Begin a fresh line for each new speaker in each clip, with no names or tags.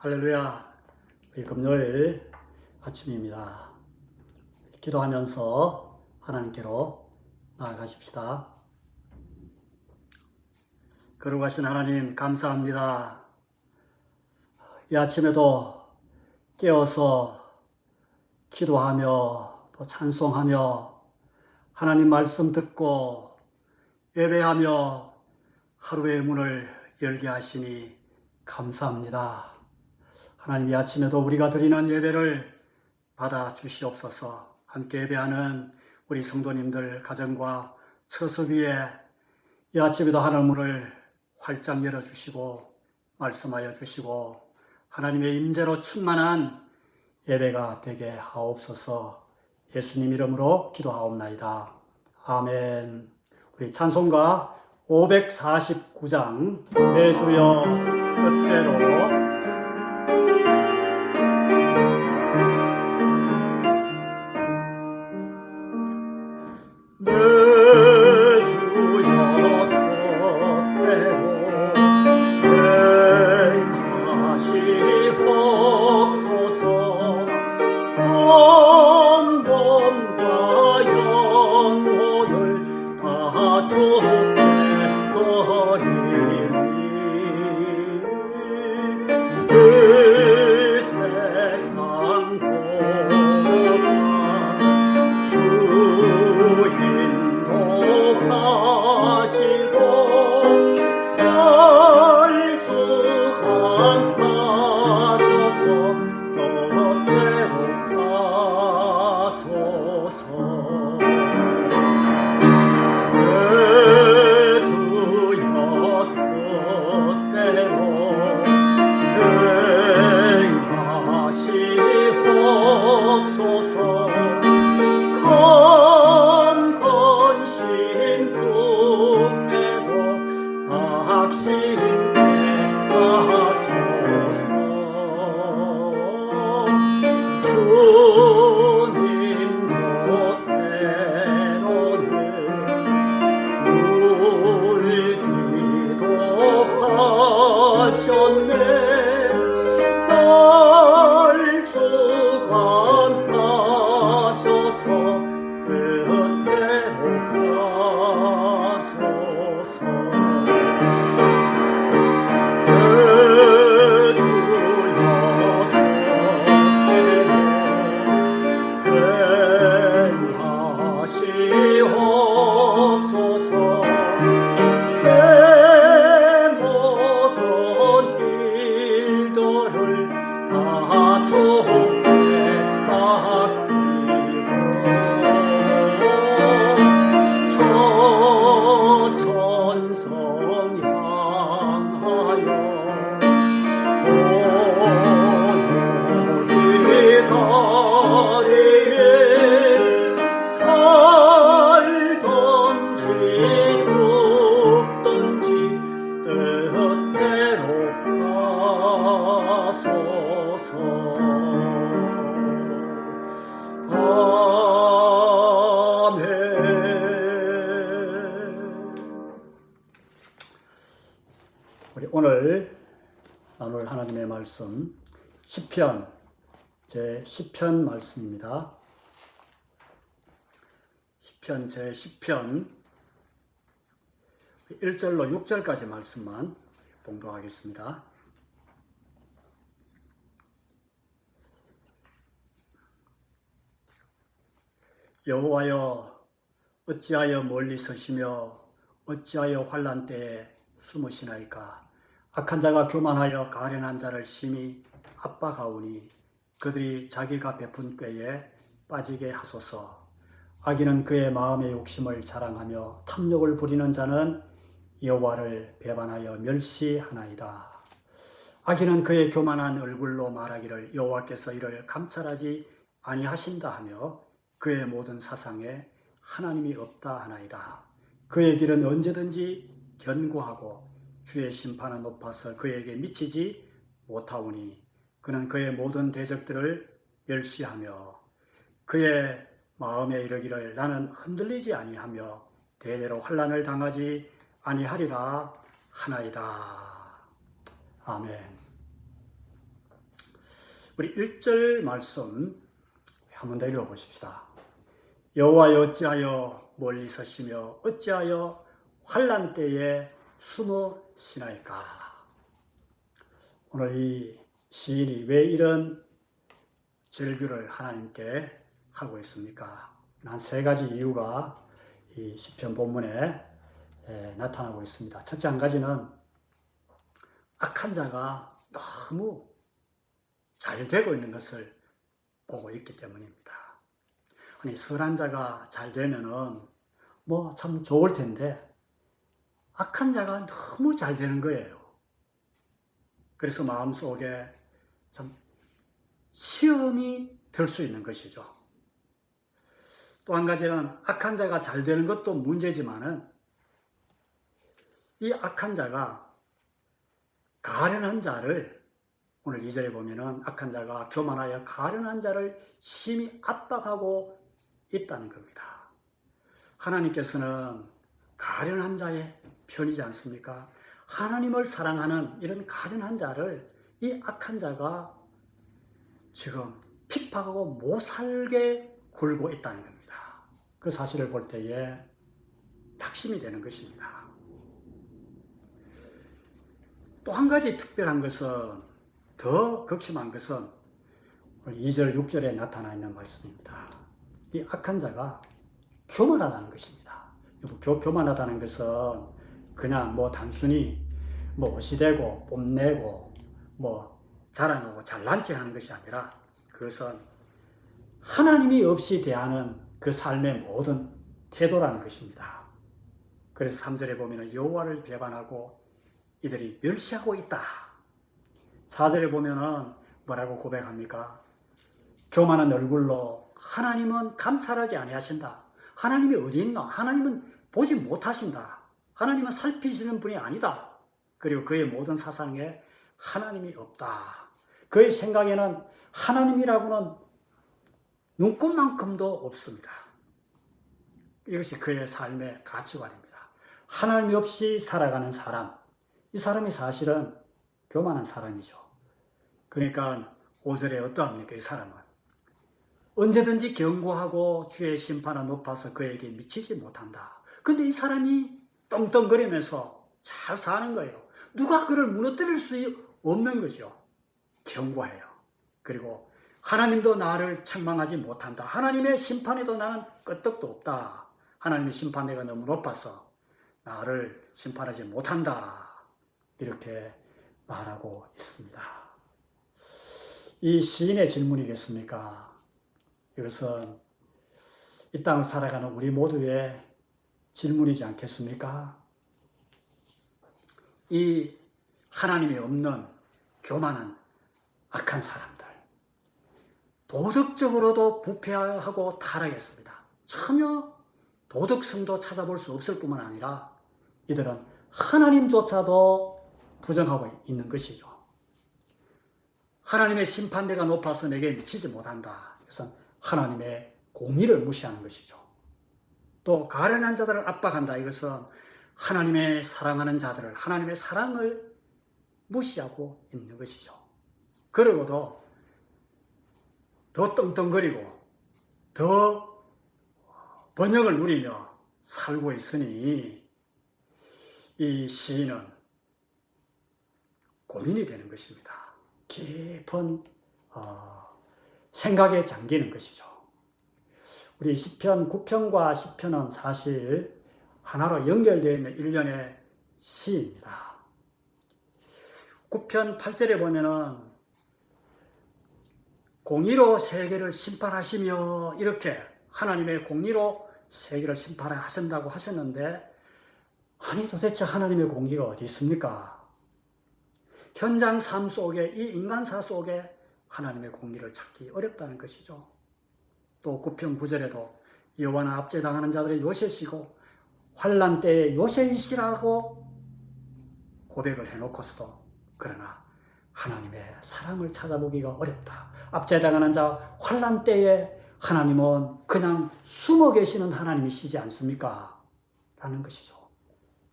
할렐루야. 우리 금요일 아침입니다. 기도하면서 하나님께로 나아가십시다. 거룩하신 하나님 감사합니다. 이 아침에도 깨어서 기도하며 또 찬송하며 하나님 말씀 듣고 예배하며 하루의 문을 열게 하시니 감사합니다. 하나님, 이 아침에도 우리가 드리는 예배를 받아 주시옵소서. 함께 예배하는 우리 성도님들 가정과 처소 위에 이 아침에도 하늘문을 활짝 열어주시고 말씀하여 주시고 하나님의 임재로 충만한 예배가 되게 하옵소서. 예수님 이름으로 기도하옵나이다. 아멘. 우리 찬송가 549장 내 주여 뜻대로 내 주여 뜻대로 행하시옵소서. 온 몸과 영혼을 다 주께 드리니 이 세상 고독한 주인도 하시고 날 주관하셔서 뜻대로 하소서. 내 주여 뜻대로 행하시옵소서. 건심 중에도 낙심케 하소서. 주님도 때로는 울기도 하셨네. 날 주관하셔서 뜻대로 하소서. 내 주여 뜻대로 행하시옵소서. 내 모든 일들을 다 주께 맡기고 저 천성 향하여 고요히 가리니 살든지 죽든지 뜻대로 하소서. 아멘. 우리 오늘 나눌 하나님의 말씀 시편 제10편 말씀입니다. 시편 제10편 1절로 6절까지 말씀만 봉독하겠습니다. 여호와여, 어찌하여 멀리 서시며 어찌하여 환난 때에 숨으시나이까. 악한 자가 교만하여 가련한 자를 심히 압박하오니 그들이 자기가 베푼 꾀에 빠지게 하소서. 악인은 그의 마음의 욕심을 자랑하며 탐욕을 부리는 자는 여호와를 배반하여 멸시하나이다. 악인은 그의 교만한 얼굴로 말하기를 여호와께서 이를 감찰하지 아니하신다 하며 그의 모든 사상에 하나님이 없다 하나이다. 그의 길은 언제든지 견고하고 주의 심판은 높아서 그에게 미치지 못하오니 그는 그의 모든 대적들을 멸시하며 그의 마음에 이르기를 나는 흔들리지 아니하며 대대로 환난을 당하지 아니하리라 하나이다. 아멘. 우리 1절 말씀 한번 더 읽어보십시다. 여호와여 어찌하여 멀리 서시며 어찌하여 환난 때에 숨으시나이까. 오늘 이 시인이 왜 이런 절규를 하나님께 하고 있습니까? 한 세 가지 이유가 이 시편 본문에 나타나고 있습니다. 첫째 한 가지는 악한 자가 너무 잘 되고 있는 것을 보고 있기 때문입니다. 아니, 선한 자가 잘 되면은 뭐 참 좋을 텐데 악한 자가 너무 잘 되는 거예요. 그래서 마음속에 참 시험이 들 수 있는 것이죠. 또 한 가지는 악한 자가 잘 되는 것도 문제지만은 이 악한 자가 가련한 자를, 오늘 2절에 보면은 악한 자가 교만하여 가련한 자를 심히 압박하고 있다는 겁니다. 하나님께서는 가련한 자의 편이지 않습니까? 하나님을 사랑하는 이런 가련한 자를 이 악한 자가 지금 핍박하고 못 살게 굴고 있다는 겁니다. 그 사실을 볼 때에 낙심이 되는 것입니다. 또 한 가지 특별한 것은, 더 극심한 것은 2절, 6절에 나타나 있는 말씀입니다. 이 악한 자가 교만하다는 것입니다. 교만하다는 것은 그냥 뭐 단순히 뭐 어시되고 뽐내고 뭐 자랑하고 잘난 체 하는 것이 아니라, 그것은 하나님이 없이 대하는 그 삶의 모든 태도라는 것입니다. 그래서 3절에 보면 여호와를 배반하고 이들이 멸시하고 있다. 4절에 보면 뭐라고 고백합니까? 교만한 얼굴로 하나님은 감찰하지 아니하신다. 하나님이 어디 있나? 하나님은 보지 못하신다. 하나님은 살피시는 분이 아니다. 그리고 그의 모든 사상에 하나님이 없다. 그의 생각에는 하나님이라고는 눈꼽만큼도 없습니다. 이것이 그의 삶의 가치관입니다. 하나님이 없이 살아가는 사람, 이 사람이 사실은 교만한 사람이죠. 그러니까 5절에 어떠합니까? 이 사람은 언제든지 경고하고 주의 심판은 높아서 그에게 미치지 못한다. 근데 이 사람이 떵떵거리면서 잘 사는 거예요. 누가 그를 무너뜨릴 수 없는 거죠. 경고해요. 그리고 하나님도 나를 책망하지 못한다. 하나님의 심판에도 나는 끄떡도 없다. 하나님의 심판대가 너무 높아서 나를 심판하지 못한다. 이렇게 말하고 있습니다. 이 시인의 질문이겠습니까? 이것은 이 땅을 살아가는 우리 모두의 질문이지 않겠습니까? 이 하나님이 없는 교만한 악한 사람들, 도덕적으로도 부패하고 타락했습니다. 전혀 도덕성도 찾아볼 수 없을 뿐만 아니라 이들은 하나님조차도 부정하고 있는 것이죠. 하나님의 심판대가 높아서 내게 미치지 못한다. 이것은 하나님의 공의를 무시하는 것이죠. 또 가련한 자들을 압박한다. 이것은 하나님의 사랑하는 자들을, 하나님의 사랑을 무시하고 있는 것이죠. 그러고도 더 떵떵거리고 더 번영을 누리며 살고 있으니 이 시인은 고민이 되는 것입니다. 깊은 생각에 잠기는 것이죠. 우리 시편 9편과 10편은 사실 하나로 연결되어 있는 일련의 시입니다. 9편 8절에 보면은 공의로 세계를 심판하시며, 이렇게 하나님의 공의로 세계를 심판하신다고 하셨는데, 아니 도대체 하나님의 공의가 어디 있습니까? 현장 삶 속에, 이 인간사 속에 하나님의 공의를 찾기 어렵다는 것이죠. 또 9편 9절에도 여호와는 압제당하는 자들의 요새시고 환난 때에 요새이시라고 고백을 해놓고서도 그러나 하나님의 사랑을 찾아보기가 어렵다. 압제당하는 자 환난 때에 하나님은 그냥 숨어 계시는 하나님이시지 않습니까? 라는 것이죠.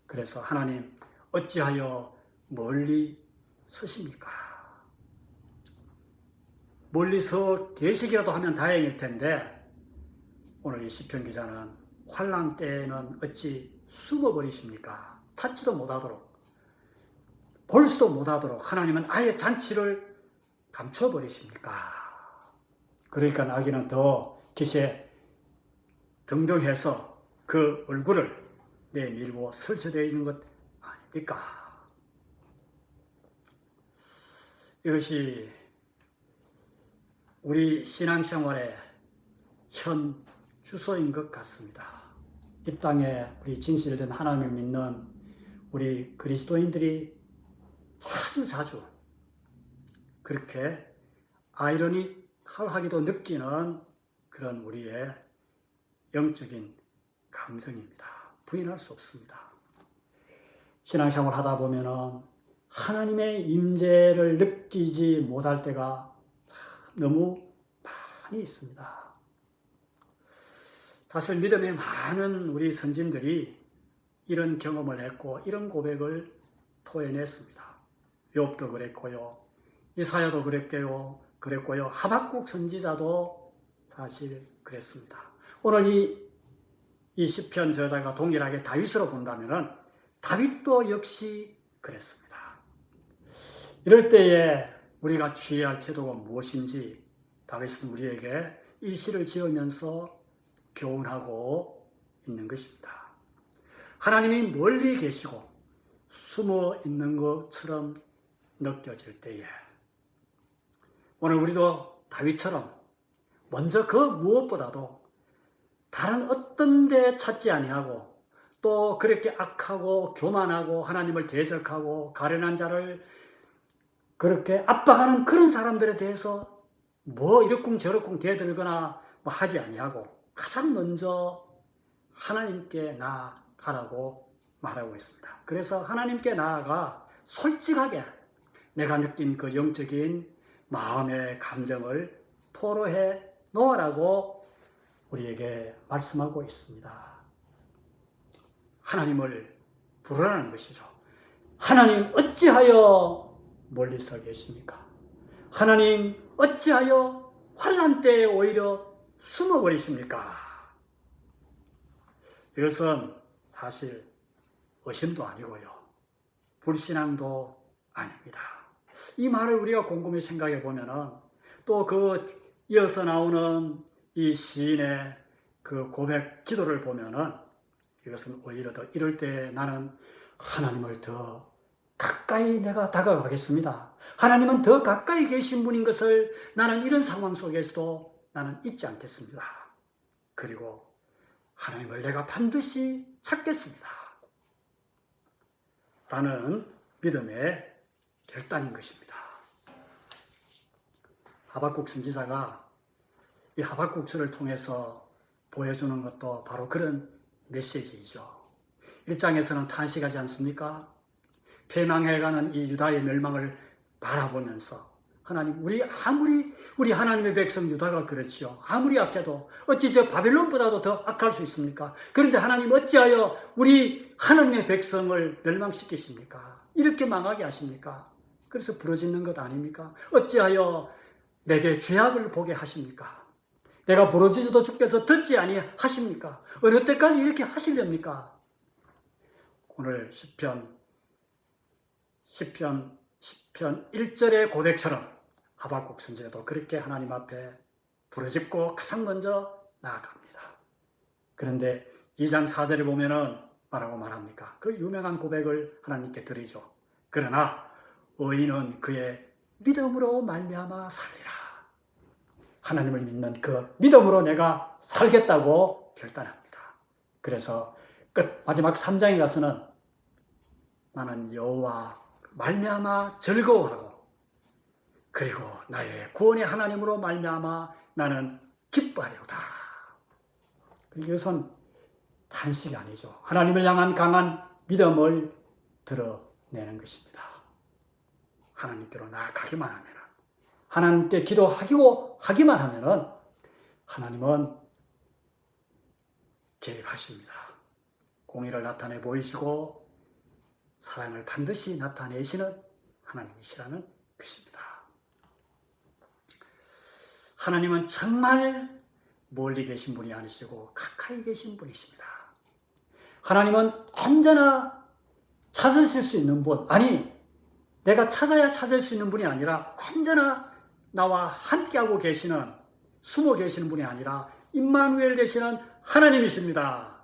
그래서 하나님 어찌하여 멀리 서십니까? 멀리서 계시기라도 하면 다행일 텐데 오늘 이 시편 기자는 환난 때에는 어찌 숨어버리십니까? 찾지도 못하도록, 볼 수도 못하도록 하나님은 아예 잔치를 감춰버리십니까? 그러니까 아기는 더 기세 등등해서 그 얼굴을 내밀고 설치되어 있는 것 아닙니까? 이것이 우리 신앙생활의 현 주소인 것 같습니다. 이 땅에 우리 진실된 하나님을 믿는 우리 그리스도인들이 자주 그렇게 아이러니컬하게도 느끼는 그런 우리의 영적인 감정입니다. 부인할 수 없습니다. 신앙생활 하다 보면은 하나님의 임재를 느끼지 못할 때가 너무 많이 있습니다. 사실 믿음의 많은 우리 선진들이 이런 경험을 했고 이런 고백을 토해냈습니다. 욥도 그랬고요. 이사야도 그랬고요. 하박국 선지자도 사실 그랬습니다. 오늘 이 시편 저자가 동일하게 다윗으로 본다면은 다윗도 역시 그랬습니다. 이럴 때에 우리가 취해야 할 태도가 무엇인지 다윗은 우리에게 이 시를 지으면서 교훈하고 있는 것입니다. 하나님이 멀리 계시고 숨어 있는 것처럼 느껴질 때에 오늘 우리도 다윗처럼 먼저 그 무엇보다도 다른 어떤 데 찾지 아니하고 또 그렇게 악하고 교만하고 하나님을 대적하고 가련한 자를 그렇게 압박하는 그런 사람들에 대해서 뭐 이러쿵 저러쿵 대들거나 뭐 하지 아니하고 가장 먼저 하나님께 나아가라고 말하고 있습니다. 그래서 하나님께 나아가 솔직하게 내가 느낀 그 영적인 마음의 감정을 토로해 놓으라고 우리에게 말씀하고 있습니다. 하나님을 부르라는 것이죠. 하나님 어찌하여 멀리서 계십니까? 하나님 어찌하여 환난 때에 오히려 숨어버리십니까? 이것은 사실 의심도 아니고요. 불신앙도 아닙니다. 이 말을 우리가 곰곰이 생각해 보면은 또 그 이어서 나오는 이 시인의 그 고백 기도를 보면은 이것은 오히려 더 이럴 때 나는 하나님을 더 가까이 내가 다가가겠습니다. 하나님은 더 가까이 계신 분인 것을 나는 이런 상황 속에서도 나는 잊지 않겠습니다. 그리고 하나님을 내가 반드시 찾겠습니다. 라는 믿음의 결단인 것입니다. 하박국 선지자가 이 하박국서를 통해서 보여주는 것도 바로 그런 메시지이죠. 1장에서는 탄식하지 않습니까? 폐망해가는 이 유다의 멸망을 바라보면서 하나님, 우리 하나님의 백성 유다가 그렇지요. 아무리 악해도 어찌 저 바벨론보다도 더 악할 수 있습니까? 그런데 하나님 어찌하여 우리 하나님의 백성을 멸망시키십니까? 이렇게 망하게 하십니까? 그래서 부러지는 것 아닙니까? 어찌하여 내게 죄악을 보게 하십니까? 내가 부러지셔도 주께서 듣지 아니하십니까? 어느 때까지 이렇게 하시렵니까? 오늘 시편 1절의 고백처럼 하박국 선지자도 그렇게 하나님 앞에 부르짖고 가장 먼저 나아갑니다. 그런데 2장 4절에 보면은 뭐라고 말합니까? 그 유명한 고백을 하나님께 드리죠. 그러나 의인은 그의 믿음으로 말미암아 살리라. 하나님을 믿는 그 믿음으로 내가 살겠다고 결단합니다. 그래서 마지막 3장에 가서는 나는 여호와 말미암아 즐거워하고 그리고 나의 구원의 하나님으로 말미암아 나는 기뻐하리로다. 이것은 탄식이 아니죠. 하나님을 향한 강한 믿음을 드러내는 것입니다. 하나님께로 나아가기만 하면, 하나님께 기도하기만 하면 하나님은 개입하십니다. 공의를 나타내 보이시고 사랑을 반드시 나타내시는 하나님이시라는 것입니다. 하나님은 정말 멀리 계신 분이 아니시고 가까이 계신 분이십니다. 하나님은 언제나 찾으실 수 있는 분, 아니 내가 찾아야 찾을 수 있는 분이 아니라 언제나 나와 함께하고 계시는, 숨어 계시는 분이 아니라 임마누엘 되시는 하나님이십니다.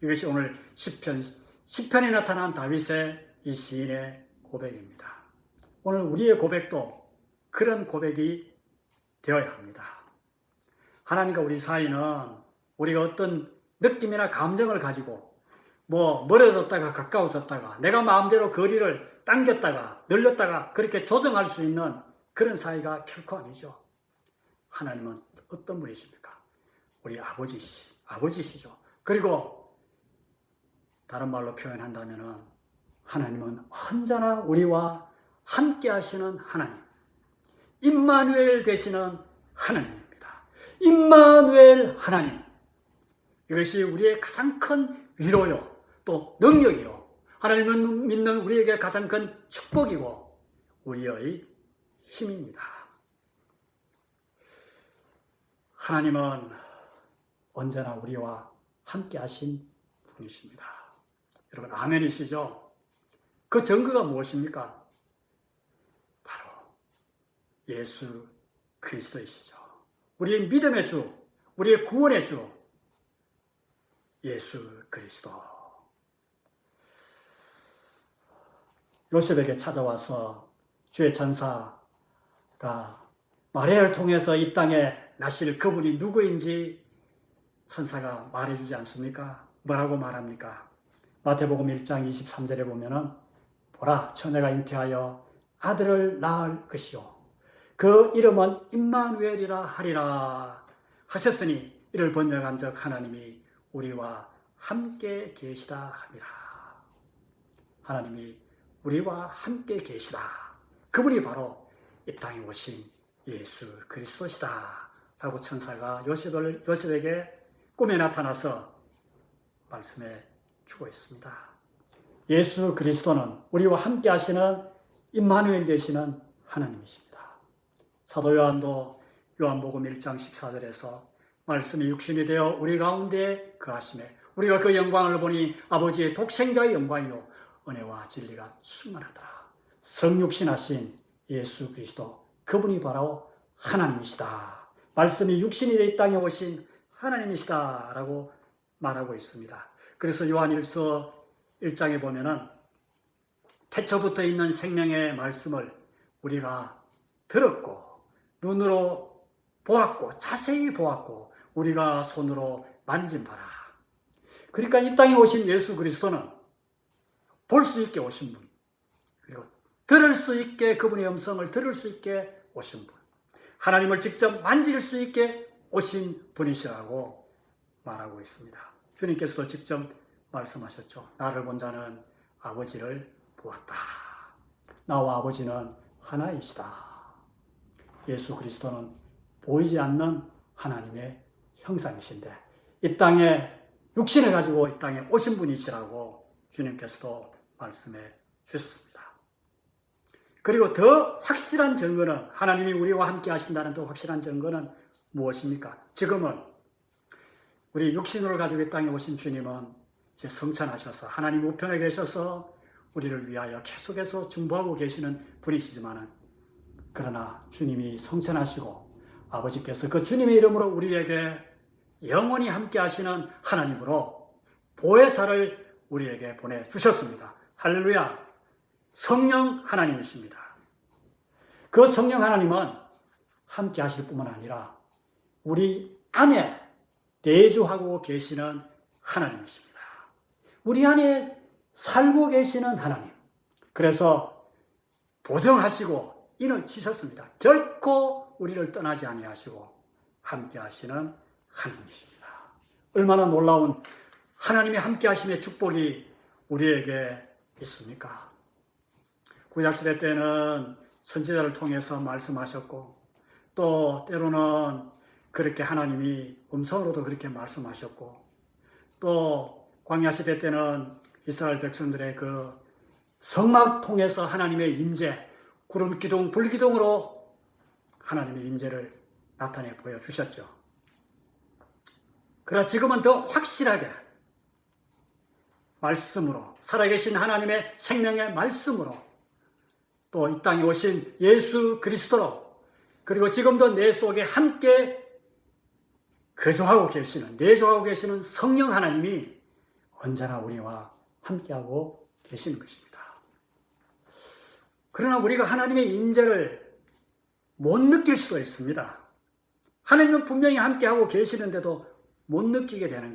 이것이 오늘 시편에 나타난 다윗의 이 시인의 고백입니다. 오늘 우리의 고백도 그런 고백이 되어야 합니다. 하나님과 우리 사이는 우리가 어떤 느낌이나 감정을 가지고 멀어졌다가 가까워졌다가 내가 마음대로 거리를 당겼다가 늘렸다가 그렇게 조정할 수 있는 그런 사이가 결코 아니죠. 하나님은 어떤 분이십니까? 우리 아버지시죠. 그리고 다른 말로 표현한다면 하나님은 언제나 우리와 함께 하시는 하나님, 임마누엘 되시는 하나님입니다. 임마누엘 하나님, 이것이 우리의 가장 큰 위로요, 또 능력이요, 하나님을 믿는 우리에게 가장 큰 축복이고 우리의 힘입니다. 하나님은 언제나 우리와 함께 하신 분이십니다. 여러분 아멘이시죠? 그 증거가 무엇입니까? 바로 예수 그리스도이시죠. 우리의 믿음의 주, 우리의 구원의 주 예수 그리스도. 요셉에게 찾아와서 주의 천사가 마리아를 통해서 이 땅에 나실 그분이 누구인지 천사가 말해주지 않습니까? 뭐라고 말합니까? 마태복음 1장 23절에 보면은 보라, 처녀가 잉태하여 아들을 낳을 것이요 그 이름은 임마누엘이라 하리라 하셨으니 이를 번역한즉 하나님이 우리와 함께 계시다 함이라. 하나님이 우리와 함께 계시다. 그분이 바로 이 땅에 오신 예수 그리스도시다 라고 천사가 요셉에게 꿈에 나타나서 말씀해 주고 있습니다. 예수 그리스도는 우리와 함께 하시는 임마누엘 되시는 하나님이십니다. 사도 요한도 요한복음 1장 14절에서 말씀이 육신이 되어 우리 가운데 거하심에 우리가 그 영광을 보니 아버지의 독생자의 영광이요 은혜와 진리가 충만하더라. 성육신하신 예수 그리스도, 그분이 바로 하나님이시다. 말씀이 육신이 되 이 땅에 오신 하나님이시다 라고 말하고 있습니다. 그래서 요한일서 1장에 보면은 태초부터 있는 생명의 말씀을 우리가 들었고 눈으로 보았고 자세히 보았고 우리가 손으로 만진 바라. 그러니까 이 땅에 오신 예수 그리스도는 볼 수 있게 오신 분, 그리고 들을 수 있게 그분의 음성을 들을 수 있게 오신 분, 하나님을 직접 만질 수 있게 오신 분이시라고 말하고 있습니다. 주님께서도 직접 말씀하셨죠. 나를 본 자는 아버지를 보았다. 나와 아버지는 하나이시다. 예수 그리스도는 보이지 않는 하나님의 형상이신데 이 땅에 육신을 가지고 이 땅에 오신 분이시라고 주님께서도 말씀해 주셨습니다. 그리고 더 확실한 증거는, 하나님이 우리와 함께 하신다는 더 확실한 증거는 무엇입니까? 지금은 우리 육신으로 가지고 이 땅에 오신 주님은 이제 성천하셔서 하나님 우편에 계셔서 우리를 위하여 계속해서 중보하고 계시는 분이시지만은, 그러나 주님이 성천하시고 아버지께서 그 주님의 이름으로 우리에게 영원히 함께 하시는 하나님으로 보혜사를 우리에게 보내주셨습니다. 할렐루야! 성령 하나님이십니다. 그 성령 하나님은 함께 하실 뿐만 아니라 우리 안에 내주하고 계시는 하나님이십니다. 우리 안에 살고 계시는 하나님. 그래서 보정하시고 인을 치셨습니다. 결코 우리를 떠나지 아니하시고 함께 하시는 하나님이십니다. 얼마나 놀라운 하나님의 함께 하심의 축복이 우리에게 있습니까? 구약시대 때는 선지자를 통해서 말씀하셨고 또 때로는 그렇게 하나님이 음성으로도 그렇게 말씀하셨고 또 광야시대 때는 이스라엘 백성들의 그 성막 통해서 하나님의 임재, 구름 기둥, 불 기둥으로 하나님의 임재를 나타내 보여주셨죠. 그러나 지금은 더 확실하게 말씀으로, 살아계신 하나님의 생명의 말씀으로, 또 이 땅에 오신 예수 그리스도로, 그리고 지금도 내 속에 함께 거주하고 계시는, 내주하고 계시는 성령 하나님이 언제나 우리와 함께하고 계시는 것입니다. 그러나 우리가 하나님의 임재를 못 느낄 수도 있습니다. 하나님은 분명히 함께하고 계시는데도 못 느끼게 되는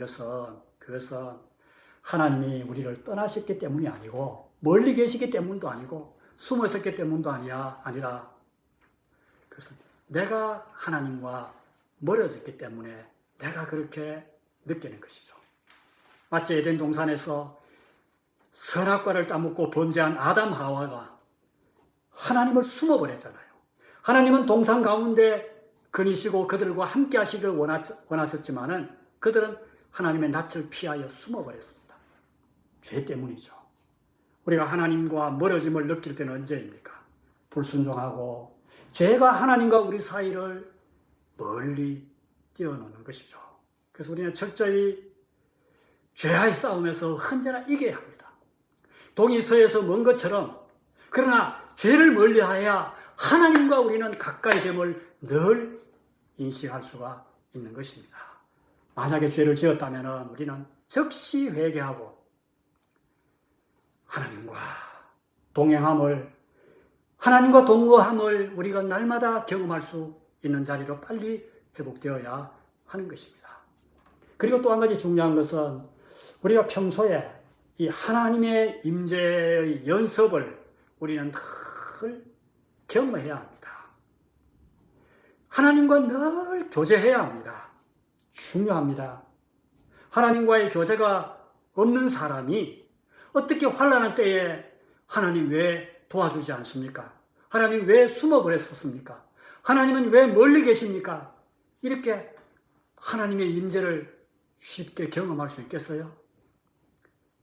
그것은 하나님이 우리를 떠나셨기 때문이 아니고, 멀리 계시기 때문도 아니고, 숨어 있었기 때문도 아니라, 그래서 내가 하나님과 멀어졌기 때문에 내가 그렇게 느끼는 것이죠. 마치 에덴 동산에서 선악과를 따먹고 범죄한 아담 하와가 하나님을 숨어버렸잖아요. 하나님은 동산 가운데 거니시고 그들과 함께 하시길 원하셨지만은 그들은 하나님의 낯을 피하여 숨어버렸습니다. 죄 때문이죠. 우리가 하나님과 멀어짐을 느낄 때는 언제입니까? 불순종하고 죄가 하나님과 우리 사이를 멀리 띄워놓는 것이죠. 그래서 우리는 철저히 죄와의 싸움에서 언제나 이겨야 합니다. 동이 서에서 먼 것처럼, 그러나 죄를 멀리하여야 하나님과 우리는 가까이 됨을 늘 인식할 수가 있는 것입니다. 만약에 죄를 지었다면 우리는 즉시 회개하고 하나님과 동행함을, 하나님과 동거함을 우리가 날마다 경험할 수 있는 자리로 빨리 회복되어야 하는 것입니다. 그리고 또 한 가지 중요한 것은 우리가 평소에 이 하나님의 임재의 연습을 우리는 늘 경험해야 합니다. 하나님과 늘 교제해야 합니다. 중요합니다. 하나님과의 교제가 없는 사람이 어떻게 환난한 때에 하나님 왜 도와주지 않습니까? 하나님 왜 숨어버렸었습니까? 하나님은 왜 멀리 계십니까? 이렇게 하나님의 임재를 쉽게 경험할 수 있겠어요?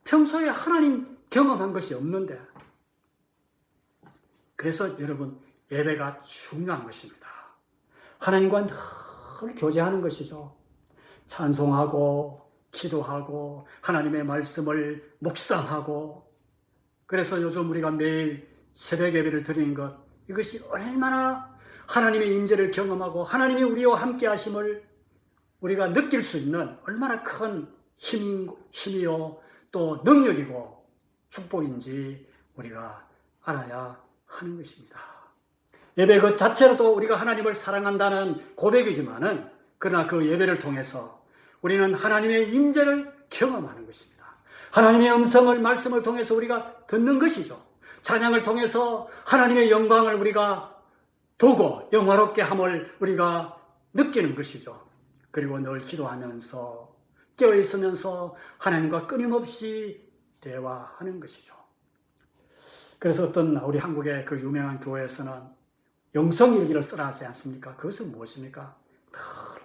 평소에 하나님 경험한 것이 없는데. 그래서 여러분, 예배가 중요한 것입니다. 하나님과 늘 교제하는 것이죠. 찬송하고 기도하고 하나님의 말씀을 묵상하고, 그래서 요즘 우리가 매일 새벽 예배를 드리는 것, 이것이 얼마나 하나님의 임재를 경험하고 하나님이 우리와 함께 하심을 우리가 느낄 수 있는 얼마나 큰 힘이요 또 능력이고 축복인지 우리가 알아야 하는 것입니다. 예배 그 자체로도 우리가 하나님을 사랑한다는 고백이지만은, 그러나 그 예배를 통해서 우리는 하나님의 임재를 경험하는 것입니다. 하나님의 음성을, 말씀을 통해서 우리가 듣는 것이죠. 찬양을 통해서 하나님의 영광을 우리가 보고 영화롭게 함을 우리가 느끼는 것이죠. 그리고 늘 기도하면서 깨어있으면서 하나님과 끊임없이 대화하는 것이죠. 그래서 어떤 우리 한국의 그 유명한 교회에서는 영성일기를 쓰라 하지 않습니까? 그것은 무엇입니까? 늘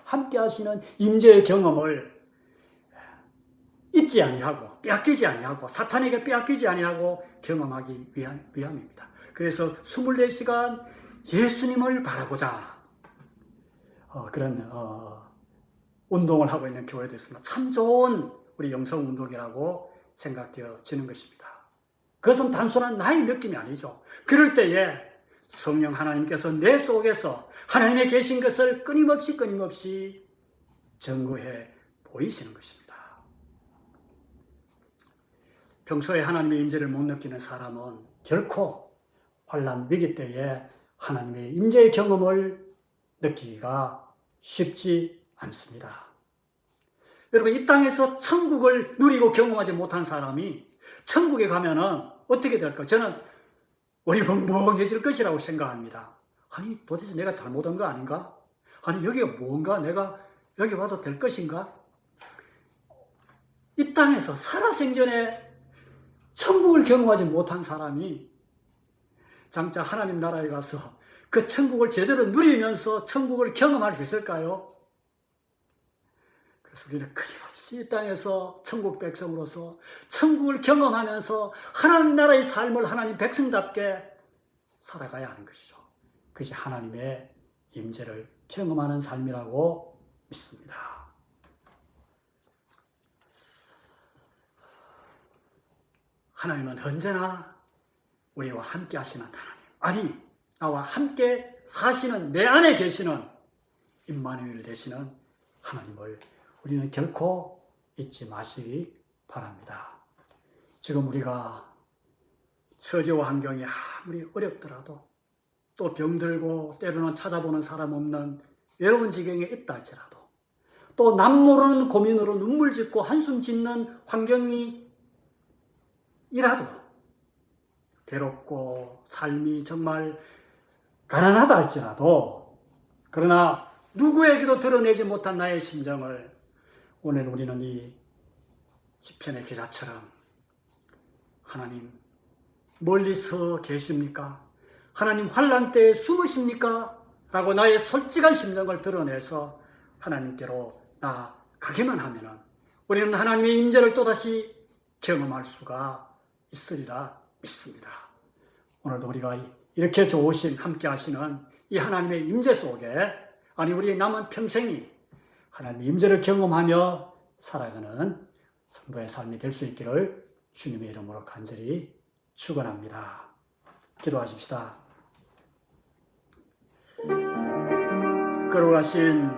함께 하시는 임재의 경험을 잊지 아니하고 빼앗기지 아니하고 사탄에게 빼앗기지 아니하고 경험하기 위함입니다. 그래서 24시간 예수님을 바라보자, 그런 운동을 하고 있는 교회도 있습니다. 참 좋은 우리 영성운동이라고 생각되어지는 것입니다. 그것은 단순한 나의 느낌이 아니죠. 그럴 때에 성령 하나님께서 내 속에서 하나님의 계신 것을 끊임없이 증거해 보이시는 것입니다. 평소에 하나님의 임재를 못 느끼는 사람은 결코 환난 위기 때에 하나님의 임재의 경험을 느끼기가 쉽지 않습니다. 여러분, 이 땅에서 천국을 누리고 경험하지 못한 사람이 천국에 가면은 어떻게 될까요? 저는 어리벙벙해질 것이라고 생각합니다. 아니, 도대체 내가 잘못한 거 아닌가? 아니, 여기가 뭔가? 내가 여기 와도 될 것인가? 이 땅에서 살아생전에 천국을 경험하지 못한 사람이 장차 하나님 나라에 가서 그 천국을 제대로 누리면서 천국을 경험할 수 있을까요? 그래서 우리는 끊임없이 이 땅에서 천국 백성으로서 천국을 경험하면서 하나님 나라의 삶을 하나님 백성답게 살아가야 하는 것이죠. 그것이 하나님의 임재를 경험하는 삶이라고 믿습니다. 하나님은 언제나 우리와 함께 하시는 하나님, 아니 나와 함께 사시는 내 안에 계시는 임마누엘 되시는 하나님을 우리는 결코 잊지 마시기 바랍니다. 지금 우리가 처지와 환경이 아무리 어렵더라도 또 병들고 때로는 찾아보는 사람 없는 외로운 지경에 있다 할지라도 또 남모르는 고민으로 눈물 짓고 한숨 짓는 환경이 이라도 괴롭고 삶이 정말 가난하다 할지라도 그러나 누구에게도 드러내지 못한 나의 심정을 오늘 우리는 이 시편의 기자처럼 하나님 멀리서 계십니까? 하나님 환난 때에 숨으십니까? 라고 나의 솔직한 심정을 드러내서 하나님께로 나가기만 하면은 우리는 하나님의 임재를 또다시 경험할 수가 있으리라 믿습니다. 오늘도 우리가 이렇게 좋으신 함께 하시는 이 하나님의 임재 속에 아니 우리의 남은 평생이 하나님의 임재를 경험하며 살아가는 성도의 삶이 될 수 있기를 주님의 이름으로 간절히 축원합니다. 기도하십시다. 걸어가신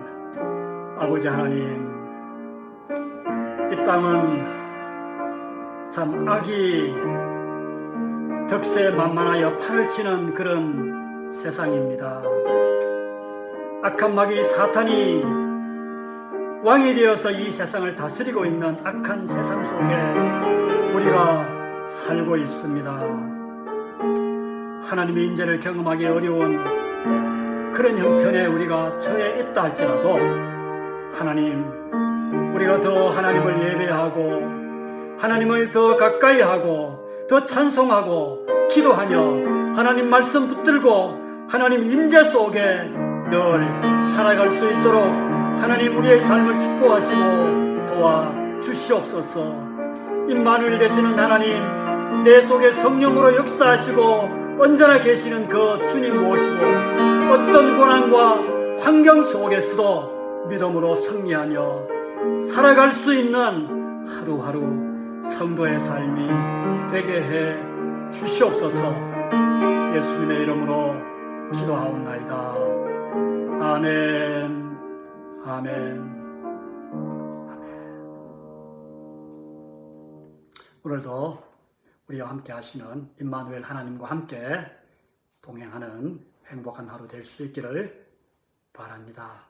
아버지 하나님, 이 땅은 참 악이 덕세 만만하여 판을 치는 그런 세상입니다. 악한 마귀 사탄이 왕이 되어서 이 세상을 다스리고 있는 악한 세상 속에 우리가 살고 있습니다. 하나님의 임재를 경험하기 어려운 그런 형편에 우리가 처해 있다 할지라도 하나님, 우리가 더 하나님을 예배하고 하나님을 더 가까이 하고 더 찬송하고 기도하며 하나님 말씀 붙들고 하나님 임재 속에 늘 살아갈 수 있도록 하나님 우리의 삶을 축복하시고 도와주시옵소서. 임마누엘 되시는 하나님, 내 속에 성령으로 역사하시고 언제나 계시는 그 주님 모시고 어떤 고난과 환경 속에서도 믿음으로 승리하며 살아갈 수 있는 하루하루 성도의 삶이 되게 해 주시옵소서. 예수님의 이름으로 기도하옵나이다. 아멘. 아멘. 오늘도 우리와 함께 하시는 임마누엘 하나님과 함께 동행하는 행복한 하루 될 수 있기를 바랍니다.